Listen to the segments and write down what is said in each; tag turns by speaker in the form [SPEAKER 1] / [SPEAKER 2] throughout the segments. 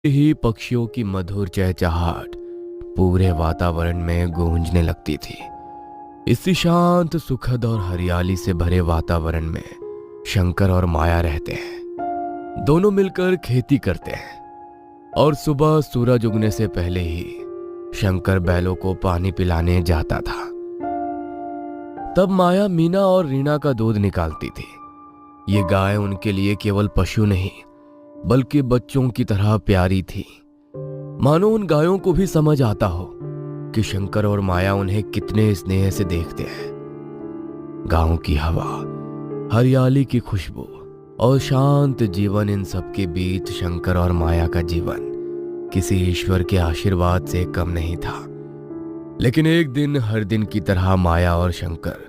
[SPEAKER 1] ही पक्षियों की मधुर चहचहाट पूरे वातावरण में गूंजने लगती थी। इसी शांत, सुखद और हरियाली से भरे वातावरण में शंकर और माया रहते हैं। दोनों मिलकर खेती करते हैं और सुबह सूरज उगने से पहले ही शंकर बैलों को पानी पिलाने जाता था। तब माया मीना और रीना का दूध निकालती थी। ये गाय उनके लिए केवल पशु नहीं बल्कि बच्चों की तरह प्यारी थी। मानो उन गायों को भी समझ आता हो कि शंकर और माया उन्हें कितने स्नेह से देखते हैं। गांव की हवा, हरियाली की खुशबू और शांत जीवन, इन सब के बीच शंकर और माया का जीवन किसी ईश्वर के आशीर्वाद से कम नहीं था। लेकिन एक दिन हर दिन की तरह माया और शंकर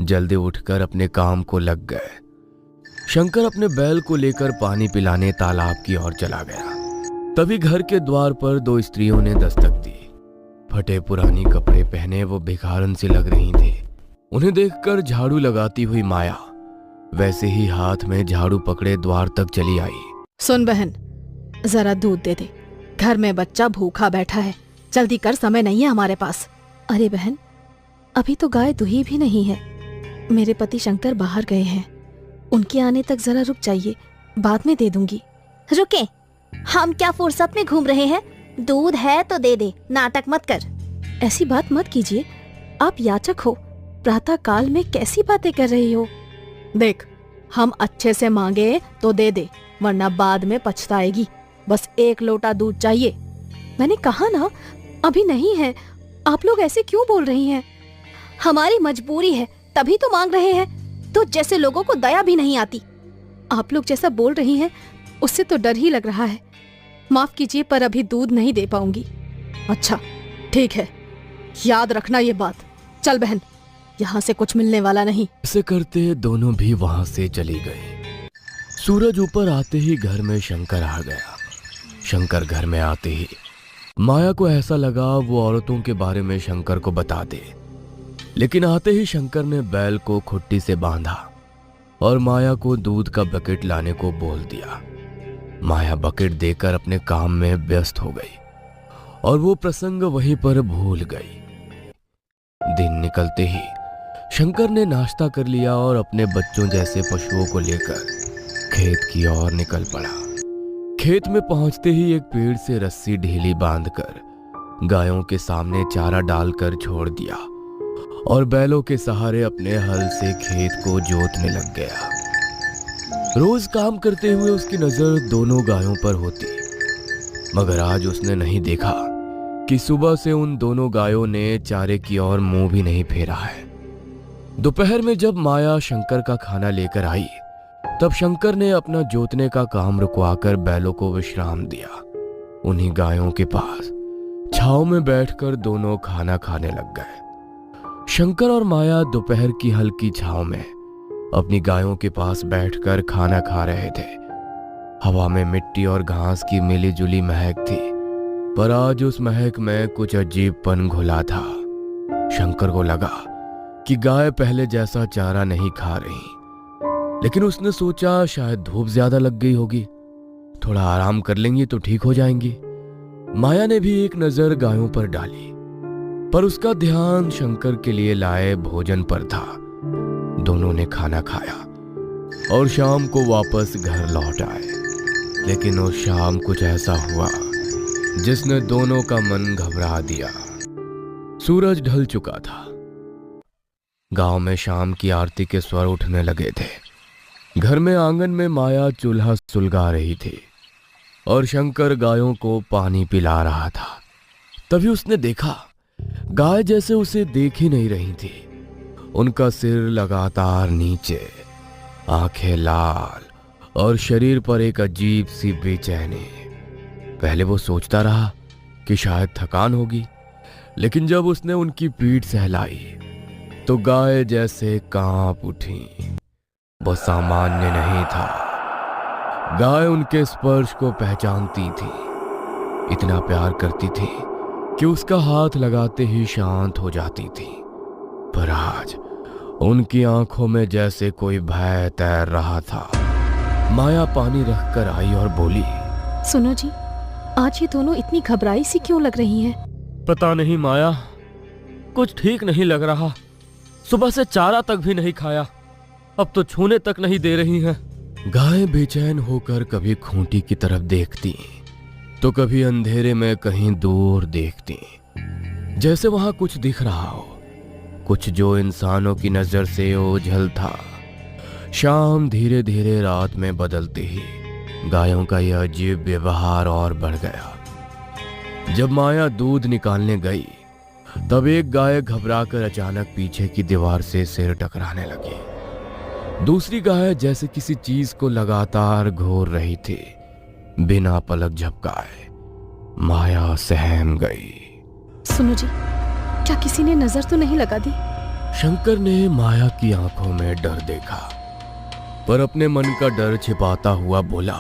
[SPEAKER 1] जल्दी उठकर अपने काम को लग गए। शंकर अपने बैल को लेकर पानी पिलाने तालाब की ओर चला गया। तभी घर के द्वार पर दो स्त्रियों ने दस्तक दी। फटे पुरानी कपड़े पहने वो भिखारन सी लग रही थी। उन्हें देखकर झाड़ू लगाती हुई माया वैसे ही हाथ में झाड़ू पकड़े द्वार तक चली आई।
[SPEAKER 2] सुन बहन, जरा दूध दे दे, घर में बच्चा भूखा बैठा है, जल्दी कर, समय नहीं है हमारे पास। अरे बहन, अभी तो गाय दुही भी नहीं है। मेरे पति शंकर बाहर गए हैं, उनके आने तक जरा रुक जाइए, बाद में दे दूंगी।
[SPEAKER 3] रुके, हम क्या फुर्सत में घूम रहे हैं? दूध है तो दे दे, नाटक मत कर।
[SPEAKER 2] ऐसी बात मत कीजिए, आप याचक हो, प्रातः काल में कैसी बातें कर रही हो। देख, हम अच्छे से मांगे तो दे दे, वरना बाद में पछताएगी। बस 1 लोटा दूध चाहिए। मैंने कहा ना, अभी नहीं है। आप लोग ऐसे क्यों बोल रही हैं?
[SPEAKER 3] हमारी मजबूरी है तभी तो मांग रहे हैं। तो जैसे लोगों को दया भी नहीं आती।
[SPEAKER 2] आप लोग जैसा बोल रही हैं उससे तो डर ही लग रहा है। माफ कीजिए, पर अभी दूध नहीं दे पाऊंगी। अच्छा ठीक है, याद रखना ये बात। चल बहन, यहाँ से कुछ मिलने वाला नहीं।
[SPEAKER 1] ऐसे करते दोनों भी वहां से चली गई। सूरज ऊपर आते ही घर में शंकर आ गया। शंकर घर में आते ही माया को ऐसा लगा वो औरतों के बारे में शंकर को बता दे। लेकिन आते ही शंकर ने बैल को खुट्टी से बांधा और माया को दूध का बकेट लाने को बोल दिया। माया बकेट देकर अपने काम में व्यस्त हो गई और वो प्रसंग वहीं पर भूल गई। दिन निकलते ही शंकर ने नाश्ता कर लिया और अपने बच्चों जैसे पशुओं को लेकर खेत की ओर निकल पड़ा। खेत में पहुंचते ही एक पेड़ से रस्सी ढीली बांधकर गायों के सामने चारा डालकर छोड़ दिया और बैलों के सहारे अपने हल से खेत को जोतने लग गया। रोज काम करते हुए उसकी नजर दोनों गायों पर होती, मगर आज उसने नहीं देखा कि सुबह से उन दोनों गायों ने चारे की ओर मुंह भी नहीं फेरा है। दोपहर में जब माया शंकर का खाना लेकर आई, तब शंकर ने अपना जोतने का काम रुकवाकर बैलों को विश्राम दिया। उन्हीं गायों के पास छांव में बैठकर दोनों खाना खाने लग गए। शंकर और माया दोपहर की हल्की छांव में अपनी गायों के पास बैठकर खाना खा रहे थे। हवा में मिट्टी और घास की मिली जुली महक थी, पर आज उस महक में कुछ अजीबपन घुला था। शंकर को लगा कि गाय पहले जैसा चारा नहीं खा रही, लेकिन उसने सोचा शायद धूप ज्यादा लग गई होगी, थोड़ा आराम कर लेंगी तो ठीक हो जाएंगी। माया ने भी एक नजर गायों पर डाली, पर उसका ध्यान शंकर के लिए लाए भोजन पर था। दोनों ने खाना खाया और शाम को वापस घर लौट आए। लेकिन उस शाम कुछ ऐसा हुआ जिसने दोनों का मन घबरा दिया। सूरज ढल चुका था। गांव में शाम की आरती के स्वर उठने लगे थे। घर में आंगन में माया चूल्हा सुलगा रही थी और शंकर गायों को पानी पिला रहा था। तभी उसने देखा गाय जैसे उसे देख ही नहीं रही थी। उनका सिर लगातार नीचे, आंखें लाल और शरीर पर एक अजीब सी बेचैनी। पहले वो सोचता रहा कि शायद थकान होगी, लेकिन जब उसने उनकी पीठ सहलाई तो गाय जैसे कांप उठी। वो सामान्य नहीं था। गाय उनके स्पर्श को पहचानती थी, इतना प्यार करती थी कि उसका हाथ लगाते ही शांत हो जाती थी। पर आज उनकी आंखों में जैसे कोई भय तैर रहा था। माया पानी रखकर आई और बोली,
[SPEAKER 2] सुनो जी, आज ये दोनों इतनी घबराई सी क्यों लग रही हैं?
[SPEAKER 1] पता नहीं माया, कुछ ठीक नहीं लग रहा। सुबह से चारा तक भी नहीं खाया, अब तो छूने तक नहीं दे रही हैं। गाय बेचैन होकर कभी खूंटी की तरफ देखती तो कभी अंधेरे में कहीं दूर देखती, जैसे वहां कुछ दिख रहा हो, कुछ जो इंसानों की नजर से ओझल था। शाम धीरे धीरे रात में बदलते ही गायों का यह अजीब व्यवहार और बढ़ गया। जब माया दूध निकालने गई तब एक गाय घबराकर अचानक पीछे की दीवार से सिर टकराने लगी। दूसरी गाय जैसे किसी चीज को लगातार घूर रही थी। बिना पलक झपकाए माया सहम गई।
[SPEAKER 2] सुनो जी, क्या किसी ने नजर तो नहीं लगा दी?
[SPEAKER 1] शंकर ने माया की आंखों में डर देखा, पर अपने मन का डर छिपाता हुआ बोला,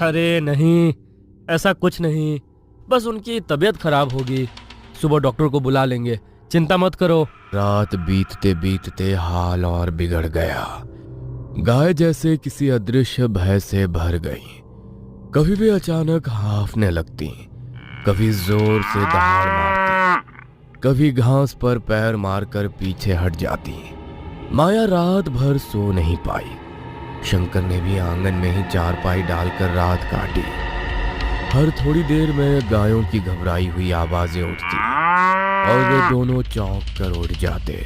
[SPEAKER 1] अरे नहीं, ऐसा कुछ नहीं, बस उनकी तबीयत खराब होगी, सुबह डॉक्टर को बुला लेंगे, चिंता मत करो। रात बीतते बीतते हाल और बिगड़ गया। गाय जैसे किसी अदृश्य भय से भर गई। कभी भी अचानक हांफने लगती, कभी जोर से दहाड़ मारती, कभी घास पर पैर मारकर पीछे हट जाती। माया रात भर सो नहीं पाई। शंकर ने भी आंगन में ही चारपाई डालकर रात काटी। हर थोड़ी देर में गायों की घबराई हुई आवाजें उठती और वे दोनों चौंक कर उठ जाते।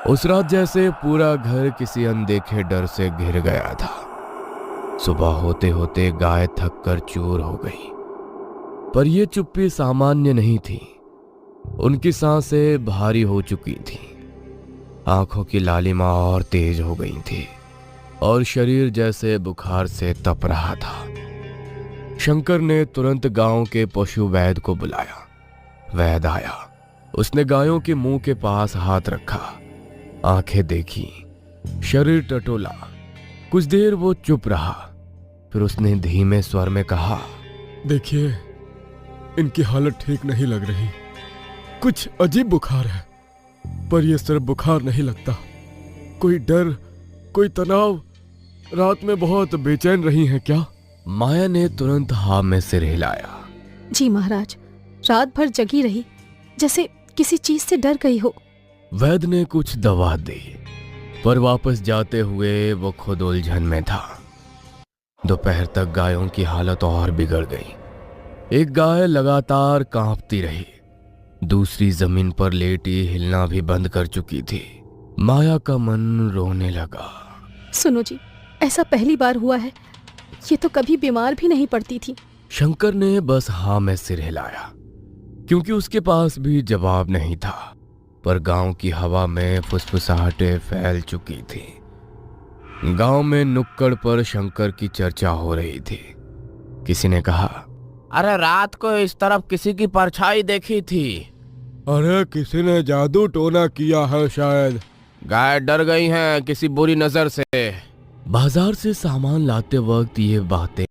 [SPEAKER 1] उस रात जैसे पूरा घर किसी अनदेखे डर से घिर गया था। सुबह होते होते गाय थक कर चूर हो गई, पर यह चुप्पी सामान्य नहीं थी। उनकी सांसें भारी हो चुकी थी, आंखों की लालिमा और तेज हो गई थी और शरीर जैसे बुखार से तप रहा था। शंकर ने तुरंत गांव के पशु वैद्य को बुलाया। वैद्य आया। उसने गायों के मुंह के पास हाथ रखा, आंखें देखी, शरीर टटोला। कुछ देर वो चुप रहा, फिर उसने धीमे स्वर में कहा,
[SPEAKER 4] देखिए, इनकी हालत ठीक नहीं लग रही। कुछ अजीब बुखार है, पर यह सिर्फ बुखार नहीं लगता। कोई डर, कोई तनाव। रात में बहुत बेचैन रही हैं क्या?
[SPEAKER 1] माया ने तुरंत हाँ में सिर हिलाया।
[SPEAKER 2] जी महाराज, रात भर जगी रही, जैसे किसी चीज से डर गई हो।
[SPEAKER 1] वैद्य ने कुछ दवा दी, पर वापस जाते हुए वो खुद उलझन में था। दोपहर तक गायों की हालत और बिगड़ गई। एक गाय लगातार कांपती रही, दूसरी जमीन पर लेटी हिलना भी बंद कर चुकी थी। माया का मन रोने लगा।
[SPEAKER 2] सुनो जी, ऐसा पहली बार हुआ है। ये तो कभी बीमार भी नहीं पड़ती थी।
[SPEAKER 1] शंकर ने बस हाँ में सिर हिलाया, क्योंकि उसके पास भी जवाब नहीं था। पर गांव की हवा में फुसफुसाहटें फैल चुकी थी। गांव में नुक्कड़ पर शंकर की चर्चा हो रही थी। किसी ने कहा, अरे रात को इस तरफ किसी की परछाई देखी थी।
[SPEAKER 4] अरे किसी ने जादू टोना किया है शायद।
[SPEAKER 1] गाय डर गई हैं किसी बुरी नजर से। बाजार से सामान लाते वक्त ये बातें